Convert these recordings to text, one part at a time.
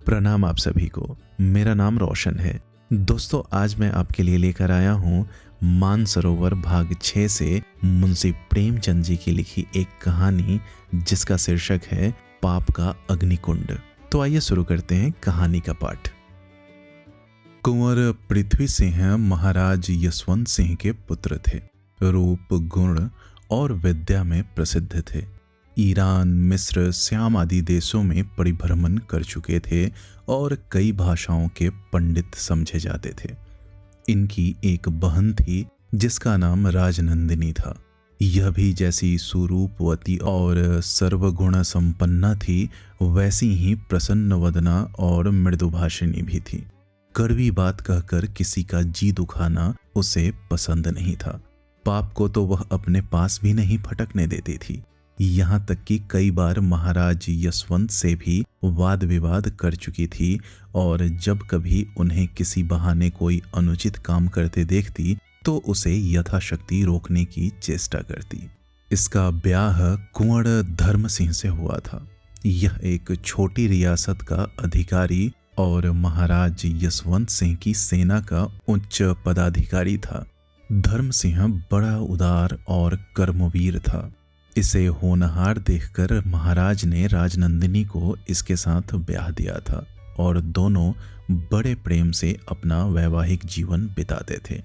प्रणाम आप सभी को। मेरा नाम रोशन है। दोस्तों, आज मैं आपके लिए लेकर आया हूँ मानसरोवर भाग 6 से मुंशी प्रेमचंद जी की लिखी एक कहानी जिसका शीर्षक है पाप का अग्निकुंड। तो आइए शुरू करते हैं कहानी का पाठ। कुंवर पृथ्वी सिंह महाराज यशवंत सिंह के पुत्र थे। रूप, गुण और विद्या में प्रसिद्ध थे। ईरान, मिस्र, श्याम आदि देशों में परिभ्रमण कर चुके थे और कई भाषाओं के पंडित समझे जाते थे। इनकी एक बहन थी जिसका नाम राजनंदिनी था। यह भी जैसी सुरूपवती और सर्वगुण संपन्ना थी, वैसी ही प्रसन्न वदना और मृदुभाषिणी भी थी। कड़वी बात कहकर किसी का जी दुखाना उसे पसंद नहीं था। पाप को तो वह अपने पास भी नहीं फटकने देती थी। यहाँ तक कि कई बार महाराज यशवंत से भी वाद विवाद कर चुकी थी और जब कभी उन्हें किसी बहाने कोई अनुचित काम करते देखती तो उसे यथाशक्ति रोकने की चेष्टा करती। इसका ब्याह कुंवर धर्म सिंह से हुआ था। यह एक छोटी रियासत का अधिकारी और महाराज यशवंत सिंह की सेना का उच्च पदाधिकारी था। धर्म सिंह बड़ा उदार और कर्मवीर था। इसे होनहार देखकर महाराज ने राजनंदिनी को इसके साथ ब्याह दिया था और दोनों बड़े प्रेम से अपना वैवाहिक जीवन बिताते थे।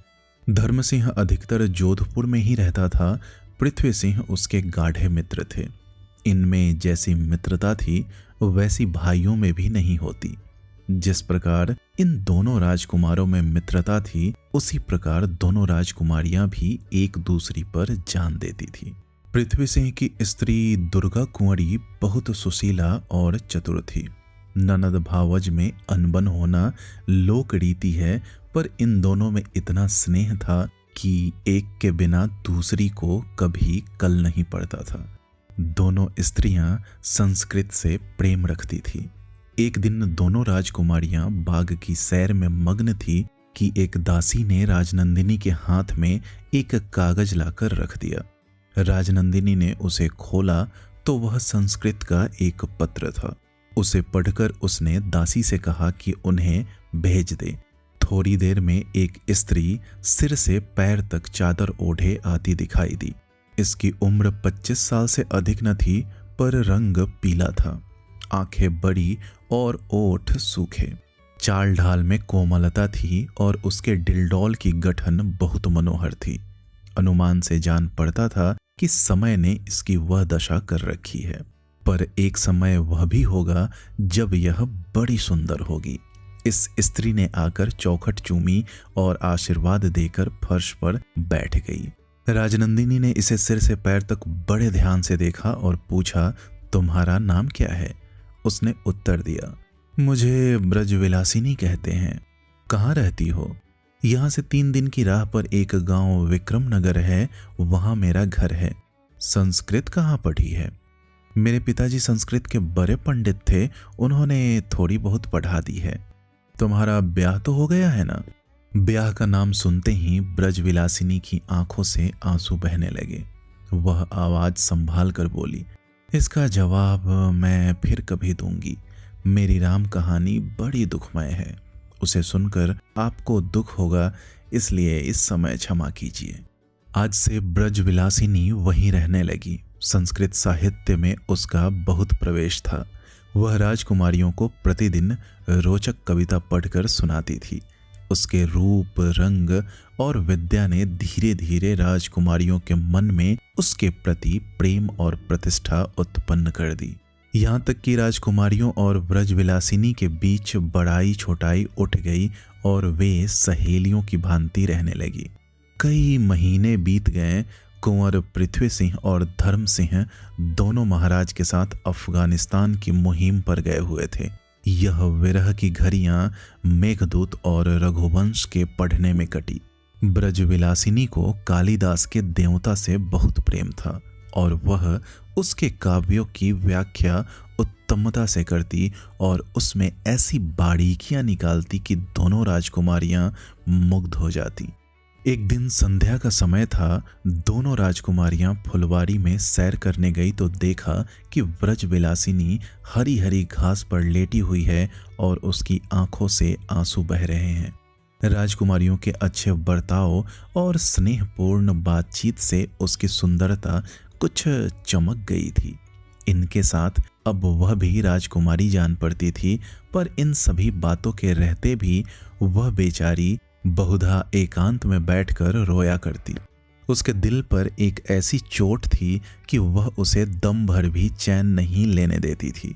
धर्म सिंह अधिकतर जोधपुर में ही रहता था। पृथ्वी सिंह उसके गाढ़े मित्र थे। इनमें जैसी मित्रता थी वैसी भाइयों में भी नहीं होती। जिस प्रकार इन दोनों राजकुमारों में मित्रता थी, उसी प्रकार दोनों राजकुमारियां भी एक दूसरी पर जान देती थी। पृथ्वी सिंह की स्त्री दुर्गा कुंवरी बहुत सुशीला और चतुर थी। ननद भावज में अनबन होना लोक रीति है, पर इन दोनों में इतना स्नेह था कि एक के बिना दूसरी को कभी कल नहीं पड़ता था। दोनों स्त्रियां संस्कृत से प्रेम रखती थी। एक दिन दोनों राजकुमारियां बाग की सैर में मग्न थी कि एक दासी ने राजनंदिनी के हाथ में एक कागज लाकर रख दिया। राजनंदिनी ने उसे खोला तो वह संस्कृत का एक पत्र था। उसे पढ़कर उसने दासी से कहा कि उन्हें भेज दे। थोड़ी देर में एक स्त्री सिर से पैर तक चादर ओढ़े आती दिखाई दी। इसकी उम्र 25 साल से अधिक न थी, पर रंग पीला था। आंखें बड़ी और ओठ सूखे। चाल ढाल में कोमलता थी और उसके डिलडौल की गठन बहुत मनोहर थी। अनुमान से जान पड़ता था कि समय ने इसकी वह दशा कर रखी है, पर एक समय वह भी होगा जब यह बड़ी सुंदर होगी। इस स्त्री ने आकर चौखट चूमी और आशीर्वाद देकर फर्श पर बैठ गई। राजनंदिनी ने इसे सिर से पैर तक बड़े ध्यान से देखा और पूछा, तुम्हारा नाम क्या है? उसने उत्तर दिया, मुझे ब्रजविलासिनी कहते हैं। कहाँ रहती हो? यहाँ से 3 दिन की राह पर एक गांव विक्रम नगर है, वहां मेरा घर है। संस्कृत कहाँ पढ़ी है? मेरे पिताजी संस्कृत के बड़े पंडित थे, उन्होंने थोड़ी बहुत पढ़ा दी है। तुम्हारा ब्याह तो हो गया है ना? ब्याह का नाम सुनते ही ब्रजविलासिनी की आंखों से आंसू बहने लगे। वह आवाज संभाल कर बोली, इसका जवाब मैं फिर कभी दूंगी। मेरी राम कहानी बड़ी दुखमय है। उसे सुनकर आपको दुख होगा, इसलिए इस समय क्षमा कीजिए। आज से ब्रजविलासिनी वहीं रहने लगी। संस्कृत साहित्य में उसका बहुत प्रवेश था। वह राजकुमारियों को प्रतिदिन रोचक कविता पढ़कर सुनाती थी। उसके रूप, रंग और विद्या ने धीरे धीरे राजकुमारियों के मन में उसके प्रति प्रेम और प्रतिष्ठा उत्पन्न कर दी। यहाँ तक कि राजकुमारियों और ब्रजविलासिनी के बीच बड़ाई छोटाई उठ गई और वे सहेलियों की भांति रहने लगी। कई महीने बीत गए। कुंवर पृथ्वी सिंह और धर्म सिंह दोनों महाराज के साथ अफगानिस्तान की मुहिम पर गए हुए थे। यह विरह की घड़ियां मेघदूत और रघुवंश के पढ़ने में कटी। ब्रजविलासिनी को कालिदास के देवता से बहुत प्रेम था और वह उसके काव्यों की व्याख्या उत्तमता से करती और उसमें ऐसी बारीकियां निकालती कि दोनों राजकुमारियां मुग्ध हो जाती। एक दिन संध्या का समय था। दोनों राजकुमारियां फुलवारी में सैर करने गई तो देखा कि व्रजविलासिनी हरी हरी घास पर लेटी हुई है और उसकी आंखों से आंसू बह रहे हैं। राजकुमारियों के अच्छे बर्ताव और स्नेहपूर्ण बातचीत से उसकी सुंदरता कुछ चमक गई थी। इनके साथ अब वह भी राजकुमारी जान पड़ती थी, पर इन सभी बातों के रहते भी वह बेचारी बहुधा एकांत में बैठकर रोया करती। उसके दिल पर एक ऐसी चोट थी कि वह उसे दम भर भी चैन नहीं लेने देती थी।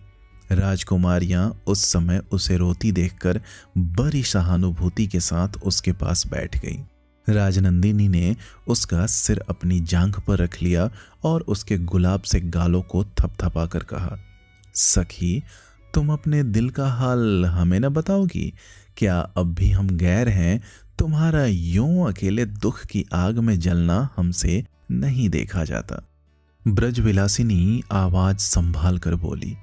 राजकुमारियां उस समय उसे रोती देखकर बड़ी सहानुभूति के साथ उसके पास बैठ गईं। राजनंदिनी ने उसका सिर अपनी जांघ पर रख लिया और उसके गुलाब से गालों को थपथपा कर कहा, सखी, तुम अपने दिल का हाल हमें न बताओगी? क्या अब भी हम गैर हैं? तुम्हारा यूं अकेले दुख की आग में जलना हमसे नहीं देखा जाता। ब्रजविलासिनी आवाज संभाल कर बोली,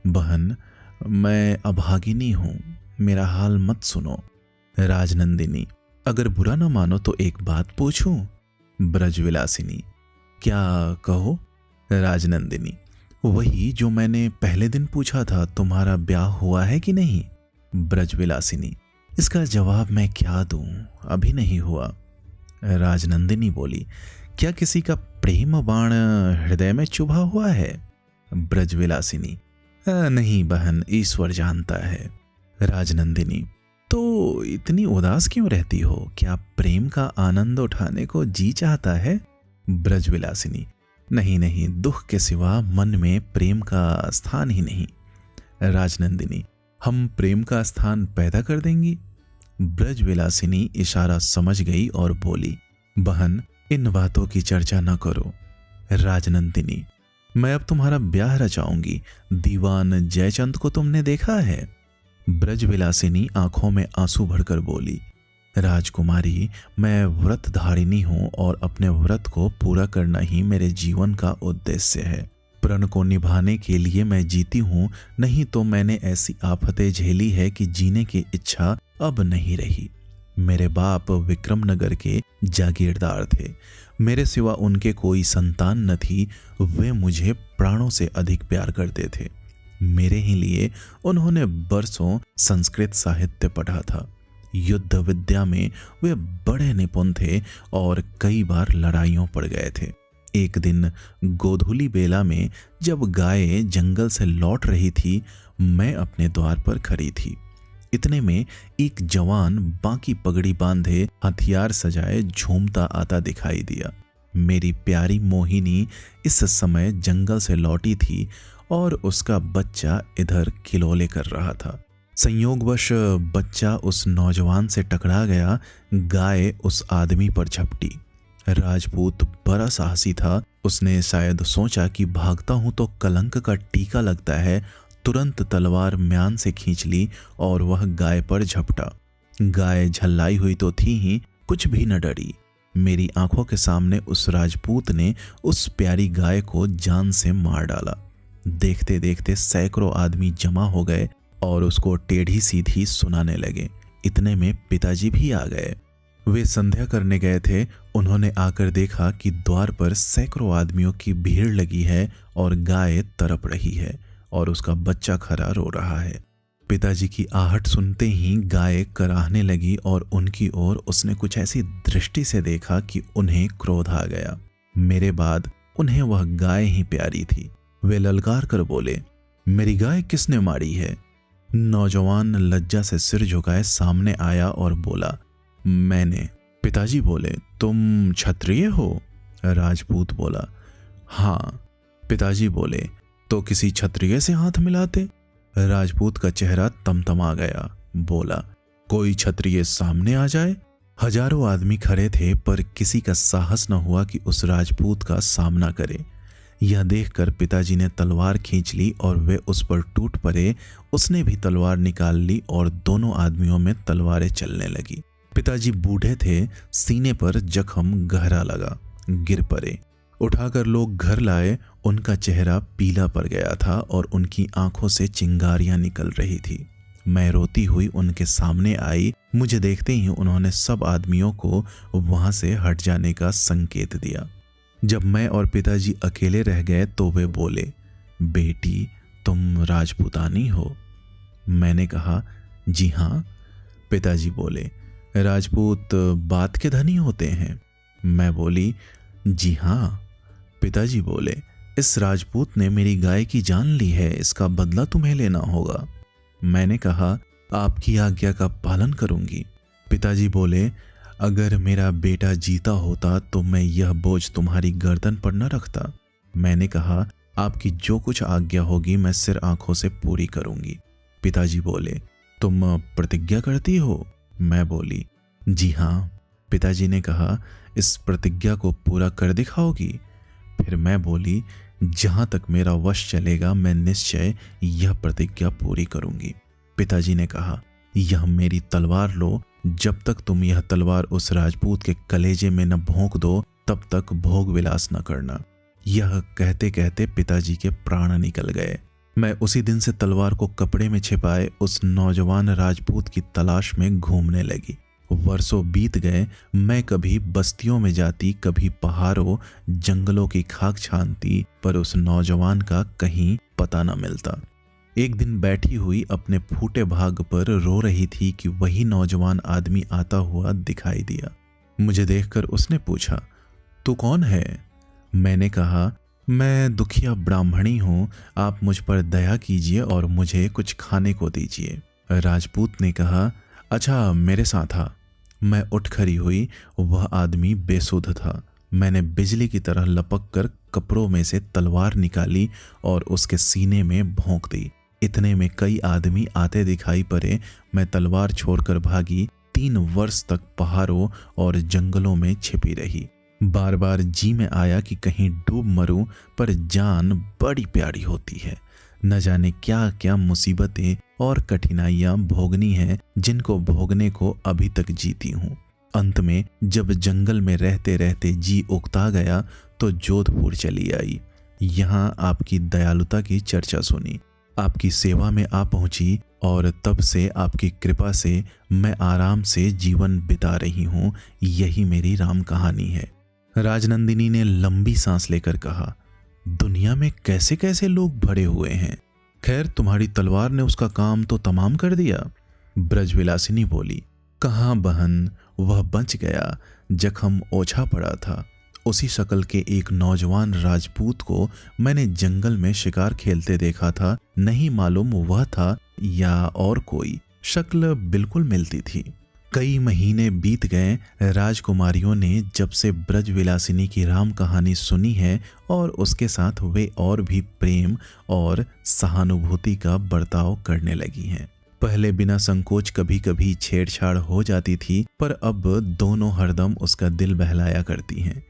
बहन, मैं अभागिनी हूं, मेरा हाल मत सुनो। राजनंदिनी, अगर बुरा न मानो तो एक बात पूछूं? ब्रजविलासिनी, क्या कहो? राजनंदिनी, वही जो मैंने पहले दिन पूछा था, तुम्हारा ब्याह हुआ है कि नहीं? ब्रजविलासिनी, इसका जवाब मैं क्या दूं, अभी नहीं हुआ। राजनंदिनी बोली, क्या किसी का प्रेम बाण हृदय में चुभा हुआ है? ब्रजविलासिनी, नहीं बहन, ईश्वर जानता है। राजनंदिनी, तो इतनी उदास क्यों रहती हो? क्या प्रेम का आनंद उठाने को जी चाहता है? ब्रजविलासिनी, नहीं नहीं, दुख के सिवा मन में प्रेम का स्थान ही नहीं। राजनंदिनी, हम प्रेम का स्थान पैदा कर देंगी। ब्रजविलासिनी इशारा समझ गई और बोली, बहन, इन बातों की चर्चा न करो। राजनंदिनी, मैं अब तुम्हारा ब्याह रचाऊंगी। दीवान जयचंद को तुमने देखा है? ब्रजविलासिनी आंखों में आंसू भरकर बोली, राजकुमारी, मैं व्रत धारिणी हूं और अपने व्रत को पूरा करना ही मेरे जीवन का उद्देश्य है। प्रण को निभाने के लिए मैं जीती हूं, नहीं तो मैंने ऐसी आफतें झेली है कि जीने की इच्छा अब नहीं रही। मेरे बाप विक्रमनगर के जागीरदार थे। मेरे सिवा उनके कोई संतान न थी। वे मुझे प्राणों से अधिक प्यार करते थे। मेरे ही लिए उन्होंने बरसों संस्कृत साहित्य पढ़ा था। युद्ध विद्या में वे बड़े निपुण थे और कई बार लड़ाइयों पड़ गए थे। एक दिन गोधूली बेला में जब गाय जंगल से लौट रही थी, मैं अपने द्वार पर खड़ी थी। इतने में एक जवान बाकी पगड़ी बांधे, हथियार सजाए झूमता आता दिखाई दिया। मेरी प्यारी मोहिनी इस समय जंगल से लौटी थी और उसका बच्चा इधर खिलौले कर रहा था। संयोगवश बच्चा उस नौजवान से टकरा गया। गाय उस आदमी पर झपटी। राजपूत बड़ा साहसी था। उसने शायद सोचा कि भागता हूं तो कलंक का टीका लगता है। तुरंत तलवार म्यान से खींच ली और वह गाय पर झपटा। गाय झल्लाई हुई तो थी ही, कुछ भी न डरी। मेरी आंखों के सामने उस राजपूत ने उस प्यारी गाय को जान से मार डाला। देखते देखते सैकड़ों आदमी जमा हो गए और उसको टेढ़ी सीधी सुनाने लगे। इतने में पिताजी भी आ गए। वे संध्या करने गए थे। उन्होंने आकर देखा कि द्वार पर सैकड़ों आदमियों की भीड़ लगी है और गाय तड़प रही है और उसका बच्चा खरा रो रहा है। पिताजी की आहट सुनते ही गाय कराहने लगी और उनकी ओर उसने कुछ ऐसी दृष्टि से देखा कि उन्हें क्रोध आ गया। मेरे बाद उन्हें वह गाय ही प्यारी थी। वे ललकार कर बोले, मेरी गाय किसने मारी है? नौजवान लज्जा से सिर झुकाए सामने आया और बोला, मैंने। पिताजी बोले, तुम क्षत्रिय हो? राजपूत बोला, हाँ। पिताजी बोले, तो किसी क्षत्रिय से हाथ मिलाते? राजपूत का चेहरा तमतमा गया। बोला, कोई क्षत्रिय सामने आ जाए। हजारों आदमी खड़े थे पर किसी का साहस न हुआ कि उस राजपूत का सामना करे। यह देखकर पिताजी ने तलवार खींच ली और वे उस पर टूट पड़े। उसने भी तलवार निकाल ली और दोनों आदमियों में तलवारें चलने लगी। पिताजी बूढ़े थे, सीने पर जख्म गहरा लगा, गिर पड़े। उठाकर लोग घर लाए। उनका चेहरा पीला पड़ गया था और उनकी आंखों से चिंगारियां निकल रही थी। मैं रोती हुई उनके सामने आई। मुझे देखते ही उन्होंने सब आदमियों को वहां से हट जाने का संकेत दिया। जब मैं और पिताजी अकेले रह गए तो वे बोले, बेटी तुम राजपूतानी हो? मैंने कहा, जी हाँ। पिताजी बोले, राजपूत बात के धनी होते हैं? मैं बोली, जी हाँ। पिताजी बोले, इस राजपूत ने मेरी गाय की जान ली है, इसका बदला तुम्हें लेना होगा। मैंने कहा, आपकी आज्ञा का पालन करूंगी। पिताजी बोले, अगर मेरा बेटा जीता होता तो मैं यह बोझ तुम्हारी गर्दन पर न रखता। मैंने कहा, आपकी जो कुछ आज्ञा होगी मैं सिर आंखों से पूरी करूंगी। पिताजी बोले, तुम प्रतिज्ञा करती हो? मैं बोली, जी हाँ। पिताजी ने कहा, इस प्रतिज्ञा को पूरा कर दिखाओगी? फिर मैं बोली, जहां तक मेरा वश चलेगा मैं निश्चय यह प्रतिज्ञा पूरी करूंगी। पिताजी ने कहा, यह मेरी तलवार लो, जब तक तुम यह तलवार उस राजपूत के कलेजे में न भोंक दो तब तक भोग विलास न करना। यह कहते कहते पिताजी के प्राण निकल गए। मैं उसी दिन से तलवार को कपड़े में छिपाए उस नौजवान राजपूत की तलाश में घूमने लगी। वर्षों बीत गए। मैं कभी बस्तियों में जाती, कभी पहाड़ों जंगलों की खाक छानती, पर उस नौजवान का कहीं पता न मिलता। एक दिन बैठी हुई अपने फूटे भाग पर रो रही थी कि वही नौजवान आदमी आता हुआ दिखाई दिया। मुझे देखकर उसने पूछा, तू कौन है? मैंने कहा, मैं दुखिया ब्राह्मणी हूँ, आप मुझ पर दया कीजिए और मुझे कुछ खाने को दीजिए। राजपूत ने कहा, अच्छा मेरे साथ आ। मैं उठ खड़ी हुई। वह आदमी बेसुध था। मैंने बिजली की तरह लपक कर कपड़ों में से तलवार निकाली और उसके सीने में भोंक दी। इतने में कई आदमी आते दिखाई पड़े। मैं तलवार छोड़कर भागी। 3 वर्ष तक पहाड़ों और जंगलों में छिपी रही। बार बार जी में आया कि कहीं डूब मरूं, पर जान बड़ी प्यारी होती है। न जाने क्या क्या मुसीबतें और कठिनाइयां भोगनी हैं, जिनको भोगने को अभी तक जीती हूँ। अंत में जब जंगल में रहते रहते जी उकता गया तो जोधपुर चली आई। यहाँ आपकी दयालुता की चर्चा सुनी, आपकी सेवा में आ पहुंची और तब से आपकी कृपा से मैं आराम से जीवन बिता रही हूँ। यही मेरी राम कहानी है। राजनंदिनी ने लंबी सांस लेकर कहा, दुनिया में कैसे कैसे लोग भरे हुए हैं। खैर तुम्हारी तलवार ने उसका काम तो तमाम कर दिया। ब्रजविलासिनी बोली, कहाँ बहन, वह बच गया। जख्म ओछा पड़ा था। उसी शक्ल के एक नौजवान राजपूत को मैंने जंगल में शिकार खेलते देखा था। नहीं मालूम वह था या और कोई। शक्ल बिल्कुल मिलती थी। कई महीने बीत गए। राजकुमारियों ने जब से ब्रजविलासिनी की राम कहानी सुनी है और उसके साथ वे और भी प्रेम और सहानुभूति का बर्ताव करने लगी हैं। पहले बिना संकोच कभी कभी छेड़छाड़ हो जाती थी, पर अब दोनों हरदम उसका दिल बहलाया करती हैं।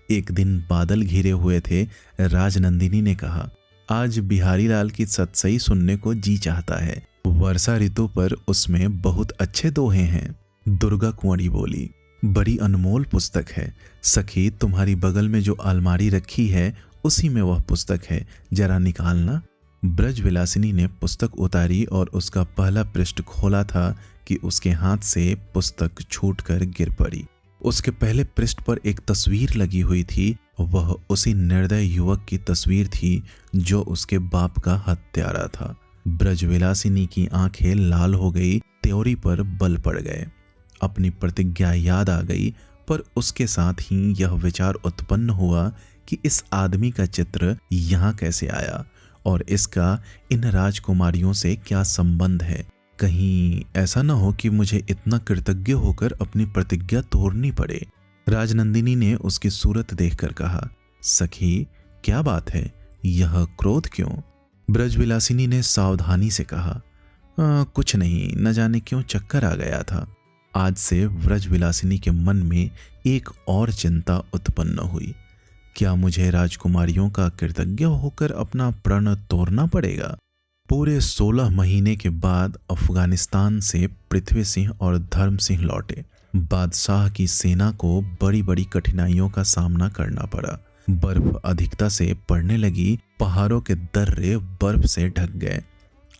एक दिन बादल घिरे हुए थे। राजनंदिनी ने कहा, आज बिहारी लाल की सतसई सुनने को जी चाहता है। वर्षा ऋतु पर उसमें बहुत अच्छे दोहे हैं। दुर्गा कुंवरी बोली, बड़ी अनमोल पुस्तक है। सखी, तुम्हारी बगल में जो अलमारी रखी है उसी में वह पुस्तक है, जरा निकालना। ब्रजविलासिनी ने पुस्तक उतारी और उसका पहला पृष्ठ खोला था कि उसके हाथ से पुस्तक छूटकर गिर पड़ी। उसके पहले पृष्ठ पर एक तस्वीर लगी हुई थी। वह उसी निर्दय युवक की तस्वीर थी जो उसके बाप का हत्यारा था। ब्रजविलासिनी की आंखें लाल हो गई। त्योरी पर बल पड़ गए। अपनी प्रतिज्ञा याद आ गई, पर उसके साथ ही यह विचार उत्पन्न हुआ कि इस आदमी का चित्र यहाँ कैसे आया और इसका इन राजकुमारियों से क्या संबंध है। कहीं ऐसा न हो कि मुझे इतना कृतज्ञ होकर अपनी प्रतिज्ञा तोड़नी पड़े। राजनंदिनी ने उसकी सूरत देखकर कहा, सखी क्या बात है, यह क्रोध क्यों? ब्रजविलासिनी ने सावधानी से कहा, कुछ नहीं, न जाने क्यों चक्कर आ गया था। आज से ब्रजविलासिनी के मन में एक और चिंता उत्पन्न हुई। क्या मुझे राजकुमारियों का कृतज्ञ होकर अपना प्रण तोड़ना पड़ेगा? पूरे 16 महीने के बाद अफगानिस्तान से पृथ्वी सिंह और धर्म सिंह लौटे। बादशाह की सेना को बड़ी बड़ी कठिनाइयों का सामना करना पड़ा। बर्फ अधिकता से पड़ने लगी। पहाड़ों के दर्रे बर्फ से ढक गए।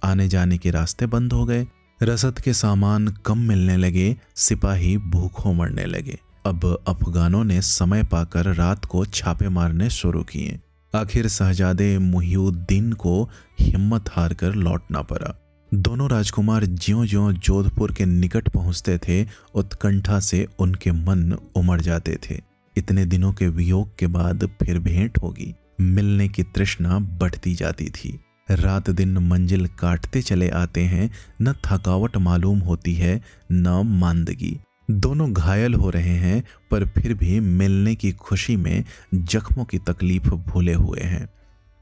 आने जाने के रास्ते बंद हो गए। रसद के सामान कम मिलने लगे, सिपाही भूखों मरने लगे। अब अफगानों ने समय पाकर रात को छापे मारने शुरू किए। आखिर शहजादे मुहिउद्दीन को हिम्मत हार कर लौटना पड़ा। दोनों राजकुमार ज्यों-ज्यों जोधपुर के निकट पहुंचते थे, उत्कंठा से उनके मन उमड़ जाते थे। इतने दिनों के वियोग के बाद फिर भेंट होगी, मिलने की तृष्णा बढ़ती जाती थी। रात दिन मंजिल काटते चले आते हैं, न थकावट मालूम होती है न मांदगी। दोनों घायल हो रहे हैं, पर फिर भी मिलने की खुशी में जख्मों की तकलीफ भूले हुए हैं।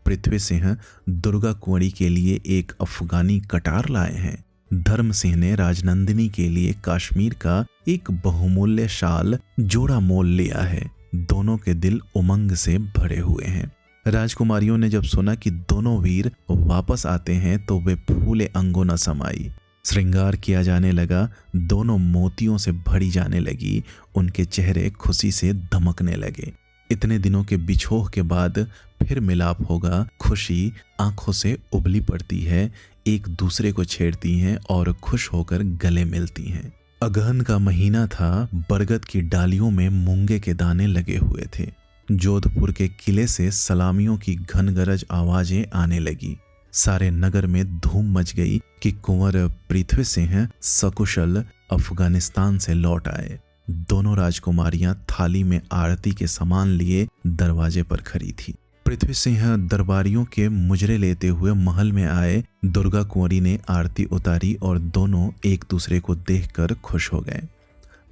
पृथ्वी सिंह दुर्गा कुंवरी के लिए एक अफगानी कटार लाए हैं। धर्म सिंह ने राजनंदिनी के लिए कश्मीर का एक बहुमूल्य शाल जोड़ा मोल लिया है। दोनों के दिल उमंग से भरे हुए हैं। राजकुमारियों ने जब सुना कि दोनों वीर वापस आते हैं तो वे फूले अंगों न समाई। श्रृंगार किया जाने लगा, दोनों मोतियों से भरी जाने लगी, उनके चेहरे खुशी से दमकने लगे। इतने दिनों के बिछोह के बाद फिर मिलाप होगा। खुशी आंखों से उबली पड़ती है, एक दूसरे को छेड़ती हैं और खुश होकर गले मिलती हैं। अगहन का महीना था, बरगद की डालियों में मूंगे के दाने लगे हुए थे। जोधपुर के किले से सलामियों की घनगरज आवाजें आने लगी। सारे नगर में धूम मच गई कि कुंवर पृथ्वी सिंह सकुशल अफगानिस्तान से लौट आए। दोनों राजकुमारियां थाली में आरती के सामान लिए दरवाजे पर खड़ी थी। पृथ्वी सिंह दरबारियों के मुजरे लेते हुए महल में आए। दुर्गा कुंवरी ने आरती उतारी और दोनों एक दूसरे को देखकर खुश हो गए।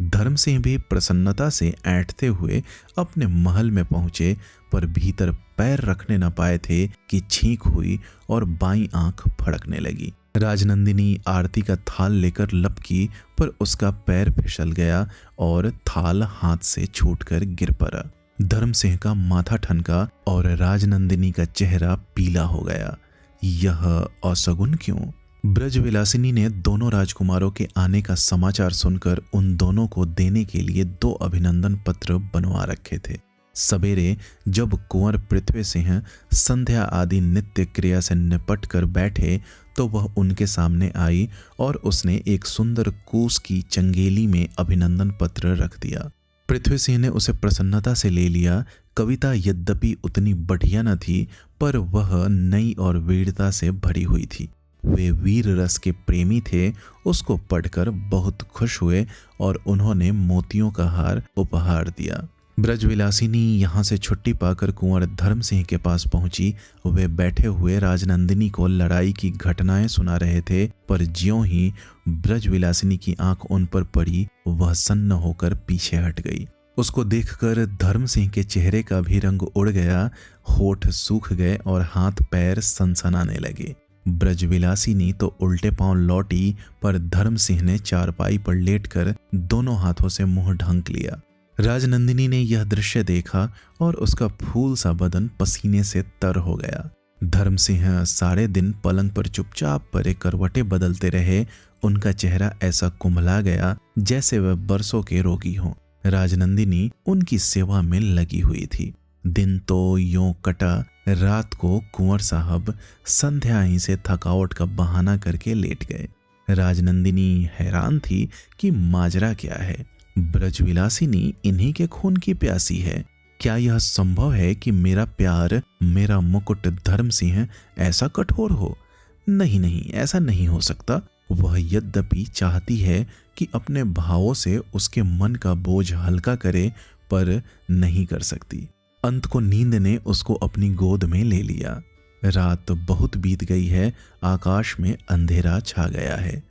धर्म सिंह भी प्रसन्नता से ऐंठते हुए अपने महल में पहुंचे, पर भीतर पैर रखने न पाए थे कि छींक हुई और बाईं आंख फड़कने लगी। राजनंदिनी आरती का थाल लेकर लपकी, पर उसका पैर फिसल गया और थाल हाथ से छूटकर गिर पड़ा। धर्म सिंह का माथा ठनका और राजनंदिनी का चेहरा पीला हो गया। यह अशगुन क्यों? ब्रजविलासिनी ने दोनों राजकुमारों के आने का समाचार सुनकर उन दोनों को देने के लिए 2 अभिनंदन पत्र बनवा रखे थे। सवेरे जब कुंवर पृथ्वी सिंह संध्या आदि नित्य क्रिया से निपट कर बैठे तो वह उनके सामने आई और उसने एक सुंदर कूस की चंगेली में अभिनंदन पत्र रख दिया। पृथ्वी सिंह ने उसे प्रसन्नता से ले लिया। कविता यद्यपि उतनी बढ़िया न थी, पर वह नई और वीरता से भरी हुई थी। वे वीर रस के प्रेमी थे। उसको पढ़कर बहुत खुश हुए और उन्होंने मोतियों का हार उपहार दिया। ब्रजविलासिनी यहाँ से छुट्टी पाकर कुंवर धर्म सिंह के पास पहुंची। वे बैठे हुए राजनंदिनी को लड़ाई की घटनाएं सुना रहे थे, पर ज्यों ही ब्रजविलासिनी की आंख उन पर पड़ी, वह सन्न होकर पीछे हट गई। उसको देखकर धर्म सिंह के चेहरे का भी रंग उड़ गया, होठ सूख गए और हाथ पैर सनसनाने लगे। ब्रजविलासिनी तो उल्टे पांव लौटी, पर धर्म सिंह ने चारपाई पर लेटकर दोनों हाथों से मुंह ढंक लिया। राजनंदिनी ने यह दृश्य देखा और उसका फूल सा बदन पसीने से तर हो गया। धर्म सिंह सारे दिन पलंग पर चुपचाप पड़े करवटें बदलते रहे। उनका चेहरा ऐसा कुम्हला गया जैसे वह बरसों के रोगी हों। राजनंदिनी उनकी सेवा में लगी हुई थी। दिन तो यूं कटा, रात को कुंवर साहब संध्या ही से थकावट का बहाना करके लेट गए। राजनंदिनी हैरान थी कि माजरा क्या है। ब्रजविलासिनी इन्हीं के खून की प्यासी है। क्या यह संभव है कि मेरा प्यार, मेरा मुकुट धर्म सिंह ऐसा कठोर हो? नहीं नहीं, ऐसा नहीं हो सकता। वह यद्यपि चाहती है कि अपने भावों से उसके मन का बोझ हल्का करे, पर नहीं कर सकती। अंत को नींद ने उसको अपनी गोद में ले लिया। रात बहुत बीत गई है, आकाश में अंधेरा छा गया है।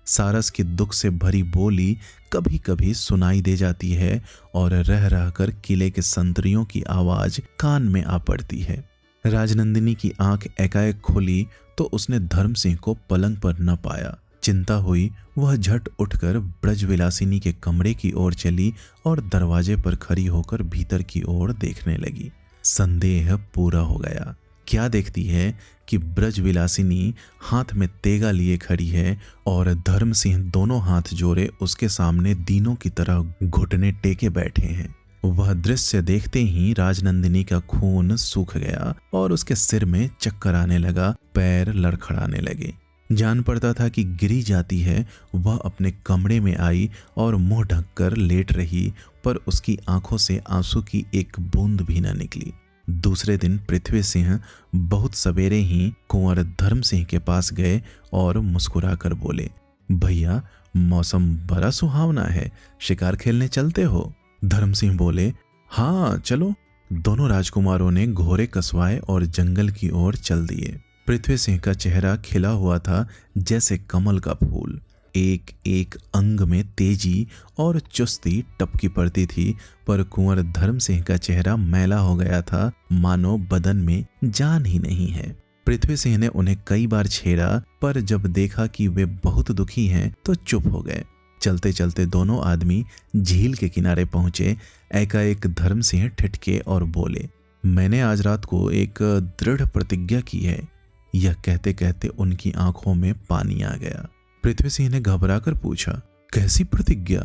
सारस की दुख से भरी बोली कभी कभी सुनाई दे जाती है और रह रहकर किले के संतरियों की आवाज कान में आ पड़ती है। राजनंदिनी की आंख एकाएक खुली तो उसने धर्म सिंह को पलंग पर न पाया। चिंता हुई, वह झट उठकर ब्रजविलासिनी के कमरे की ओर चली और दरवाजे पर खड़ी होकर भीतर की ओर देखने लगी। संदेह पूरा हो गया। क्या देखती है कि ब्रजविलासिनी हाथ में तेगा लिए खड़ी है और धर्म सिंह दोनों हाथ जोड़े उसके सामने दीनों की तरह घुटने टेके बैठे हैं। वह दृश्य देखते ही राजनंदिनी का खून सूख गया और उसके सिर में चक्कर आने लगा, पैर लड़खड़ाने लगे। जान पड़ता था कि गिरी जाती है। वह अपने कमरे में आई और मुंह ढककर लेट रही, पर उसकी आंखों से आंसू की एक बूंद भी न निकली। दूसरे दिन पृथ्वी सिंह बहुत सवेरे ही कुंवर धर्म सिंह के पास गए और मुस्कुराकर बोले, भैया मौसम बड़ा सुहावना है, शिकार खेलने चलते हो? धर्म सिंह बोले, हाँ चलो। दोनों राजकुमारों ने घोड़े कसवाए और जंगल की ओर चल दिए। पृथ्वी सिंह का चेहरा खिला हुआ था जैसे कमल का फूल। एक एक अंग में तेजी और चुस्ती टपकी पड़ती थी, पर कुंवर धर्म सिंह का चेहरा मैला हो गया था, मानो बदन में जान ही नहीं है। पृथ्वी सिंह ने उन्हें कई बार छेड़ा, पर जब देखा कि वे बहुत दुखी हैं तो चुप हो गए। चलते चलते दोनों आदमी झील के किनारे पहुंचे। एकाएक धर्म सिंह ठिठके और बोले, मैंने आज रात को एक दृढ़ प्रतिज्ञा की है। यह कहते कहते उनकी आंखों में पानी आ गया। पृथ्वी सिंह ने घबराकर पूछा, कैसी प्रतिज्ञा?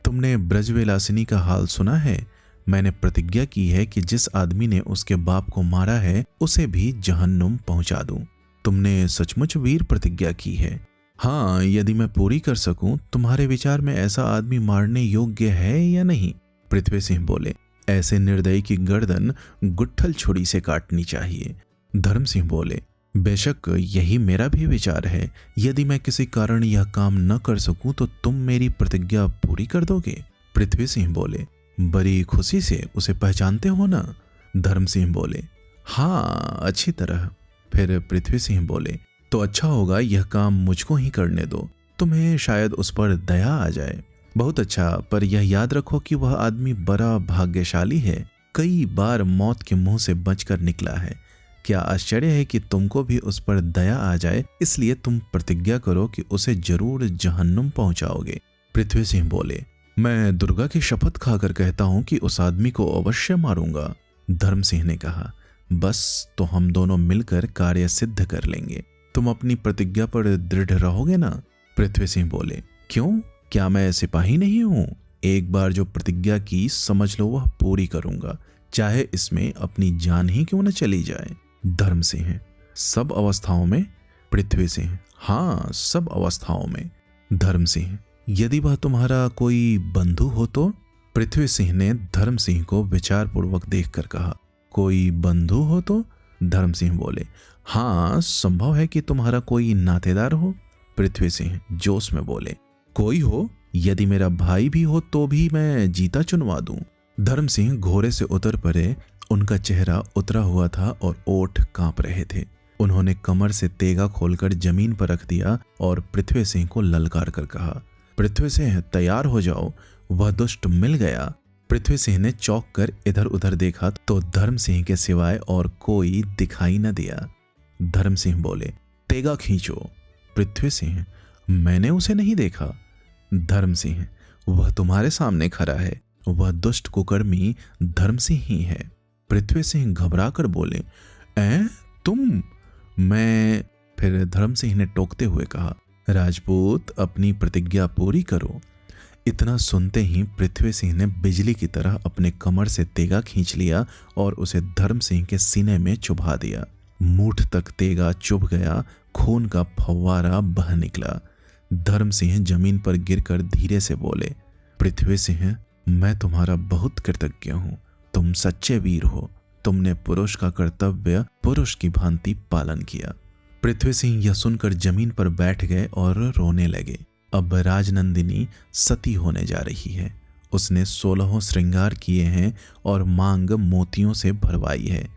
तुमने ब्रजविलासिनी का हाल सुना है? मैंने प्रतिज्ञा की है कि जिस आदमी ने उसके बाप को मारा है उसे भी जहन्नुम पहुंचा दूं। तुमने सचमुच वीर प्रतिज्ञा की है? हाँ, यदि मैं पूरी कर सकूं। तुम्हारे विचार में ऐसा आदमी मारने योग्य है या नहीं? पृथ्वी सिंह बोले, ऐसे निर्दयी की गर्दन गुट्ठल छुरी से काटनी चाहिए। धर्म सिंह बोले, बेशक यही मेरा भी विचार है। यदि मैं किसी कारण यह काम न कर सकूं तो तुम मेरी प्रतिज्ञा पूरी कर दोगे? पृथ्वी सिंह बोले, बड़ी खुशी से। उसे पहचानते हो ना? धर्म सिंह बोले, हाँ अच्छी तरह। फिर पृथ्वी सिंह बोले, तो अच्छा होगा यह काम मुझको ही करने दो, तुम्हें शायद उस पर दया आ जाए। बहुत अच्छा, पर यह याद रखो कि वह आदमी बड़ा भाग्यशाली है, कई बार मौत के मुंह से बचकर निकला है। क्या आश्चर्य है कि तुमको भी उस पर दया आ जाए, इसलिए तुम प्रतिज्ञा करो कि उसे जरूर जहन्नुम पहुंचाओगे। पृथ्वी सिंह बोले, मैं दुर्गा की शपथ खाकर कहता हूं कि उस आदमी को अवश्य मारूंगा। धर्म सिंह ने कहा, बस तो हम दोनों मिलकर कार्य सिद्ध कर लेंगे। तुम अपनी प्रतिज्ञा पर दृढ़ रहोगे ना? पृथ्वी सिंह बोले, क्यों, क्या मैं सिपाही नहीं हूं? एक बार जो प्रतिज्ञा की समझ लो वह पूरी करूंगा, चाहे इसमें अपनी जान ही क्यों न चली जाए। धर्म सिंह, सब अवस्थाओं में? पृथ्वी सिंह, हाँ सब अवस्थाओं में। धर्म सिंह, यदि वह तुम्हारा कोई बंधु हो तो? पृथ्वी सिंह ने धर्म सिंह को विचारपूर्वक देखकर कहा, कोई बंधु हो तो? धर्म सिंह बोले, हाँ संभव है कि तुम्हारा कोई नातेदार हो। पृथ्वी सिंह जोश में बोले, कोई हो, यदि मेरा भाई भी हो तो भी मैं जीता चुनवा दूं। धर्म सिंह घोड़े से उतर पड़े। उनका चेहरा उतरा हुआ था और ओठ कांप रहे थे। उन्होंने कमर से तेगा खोलकर जमीन पर रख दिया और पृथ्वी सिंह को ललकार कर कहा, पृथ्वी सिंह तैयार हो जाओ, वह दुष्ट मिल गया। पृथ्वी सिंह ने चौंक कर इधर उधर देखा तो धर्म सिंह के सिवाय और कोई दिखाई न दिया। धर्म सिंह बोले, तेगा खींचो। पृथ्वी सिंह, मैंने उसे नहीं देखा। धर्म सिंह, वह तुम्हारे सामने खड़ा है, वह दुष्ट कुकर्मी धर्म सिंह ही है। पृथ्वी सिंह घबरा कर बोले, तुम? मैं? फिर धर्म सिंह ने टोकते हुए कहा, राजपूत अपनी प्रतिज्ञा पूरी करो। इतना सुनते ही पृथ्वी सिंह ने बिजली की तरह अपने कमर से तेगा खींच लिया और उसे धर्म सिंह के सीने में चुभा दिया। मूठ तक तेगा चुभ गया, खून का फव्वारा बह निकला। धर्म सिंह जमीन पर गिरकर धीरे से बोले, पृथ्वी सिंह, मैं तुम्हारा बहुत कृतज्ञ हूं। तुम सच्चे वीर हो। तुमने पुरुष का कर्तव्य पुरुष की भांति पालन किया। पृथ्वी सिंह यह सुनकर जमीन पर बैठ गए और रोने लगे। अब राजनंदिनी सती होने जा रही है। उसने 16 श्रृंगार किए हैं और मांग मोतियों से भरवाई है।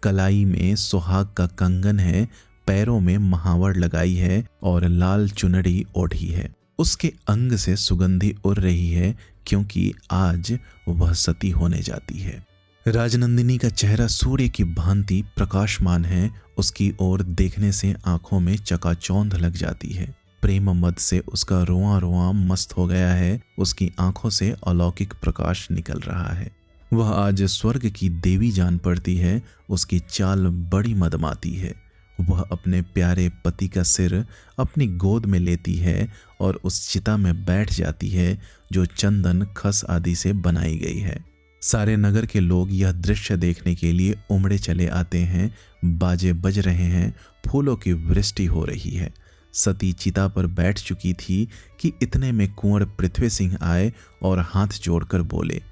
कलाई में सुहाग का कंगन है, पैरों में महावर लगाई है और लाल चुनरी ओढ़ी है। उसके अंग से सुगंधी उड़ रही है, क्योंकि आज वह सती होने जाती है। राजनंदिनी का चेहरा सूर्य की भांति प्रकाशमान है। उसकी ओर देखने से आंखों में चकाचौंध लग जाती है। प्रेम मद से उसका रोआ रोआ मस्त हो गया है। उसकी आंखों से अलौकिक प्रकाश निकल रहा है। वह आज स्वर्ग की देवी जान पड़ती है। उसकी चाल बड़ी मदमाती है। वह अपने प्यारे पति का सिर अपनी गोद में लेती है और उस चिता में बैठ जाती है जो चंदन खस आदि से बनाई गई है। सारे नगर के लोग यह दृश्य देखने के लिए उमड़े चले आते हैं। बाजे बज रहे हैं, फूलों की वृष्टि हो रही है। सती चिता पर बैठ चुकी थी कि इतने में कुंवर पृथ्वी सिंह आए और हाथ जोड़कर बोले,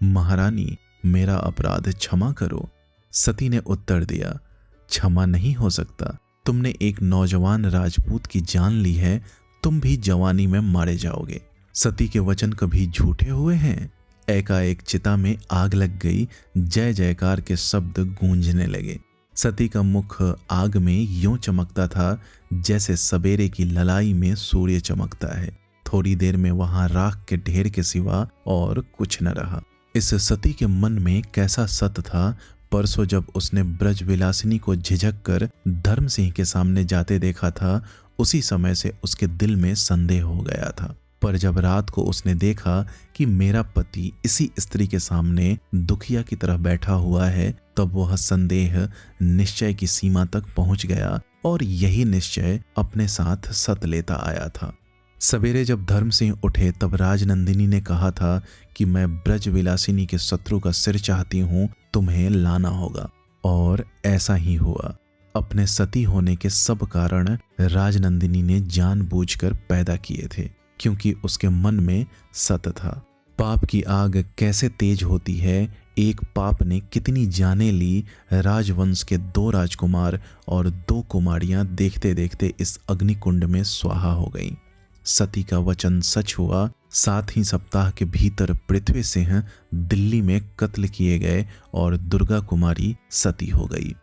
महारानी, मेरा अपराध क्षमा करो। सती ने उत्तर दिया, क्षमा नहीं हो सकता। तुमने एक नौजवान राजपूत की जान ली है, तुम भी जवानी में मारे जाओगे। सती के वचन कभी झूठे हुए हैं? एकाएक चिता में आग लग गई। जय जयकार के शब्द गूंजने लगे। सती का मुख आग में यूं चमकता था जैसे सवेरे की ललाई में सूर्य चमकता है। थोड़ी देर में वहां राख के ढेर के सिवा और कुछ न रहा। इस सती के मन में कैसा सत था। परसों जब उसने ब्रज विलासिनी को झिझक कर धर्म सिंह के सामने जाते देखा था, उसी समय से उसके दिल में संदेह हो गया था। पर जब रात को उसने देखा कि मेरा पति इसी स्त्री के सामने दुखिया की तरह बैठा हुआ है, तब वह संदेह निश्चय की सीमा तक पहुंच गया और यही निश्चय अपने साथ सत लेता आया था। सवेरे जब धर्म सिंह उठे तब राजनंदिनी ने कहा था कि मैं ब्रज विलासिनी के शत्रु का सिर चाहती हूं, तुम्हें लाना होगा। और ऐसा ही हुआ। अपने सती होने के सब कारण राजनंदिनी ने जानबूझकर पैदा किए थे, क्योंकि उसके मन में सत था। पाप की आग कैसे तेज होती है। एक पाप ने कितनी जाने ली। राजवंश के 2 राजकुमार और 2 कुमारियां देखते देखते इस अग्निकुंड में स्वाहा हो गईं। सती का वचन सच हुआ। 7 ही सप्ताह के भीतर पृथ्वी सिंह दिल्ली में कत्ल किए गए और दुर्गा कुमारी सती हो गई।